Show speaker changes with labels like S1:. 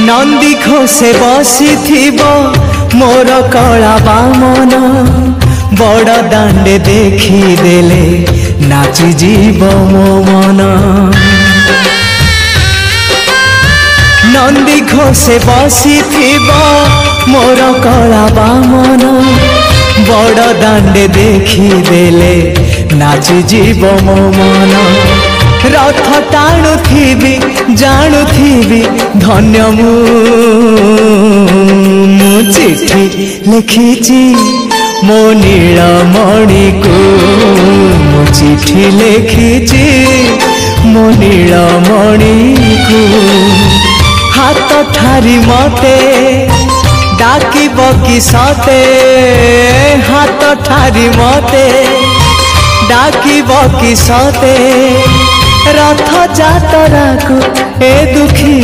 S1: नंदी घोषे बसी मोर कला बामन बड़ दांडे देखी देले नाची जीव मो मन। नंदी घोषे बसी मोर कला बामन बड़ दांडे देखी देले नाची जीव मो मन। रथ टाणुथिबी जाणुथिबी धन्य मु चिठी लिखिची मो नीलमणि को मो चिठी लिखिची मो नीलमणि को। हाथ ठारी मते डाकिब कि सते हाथ ठारी मते डाकिब कि सते रथ जातरा को ए दुखी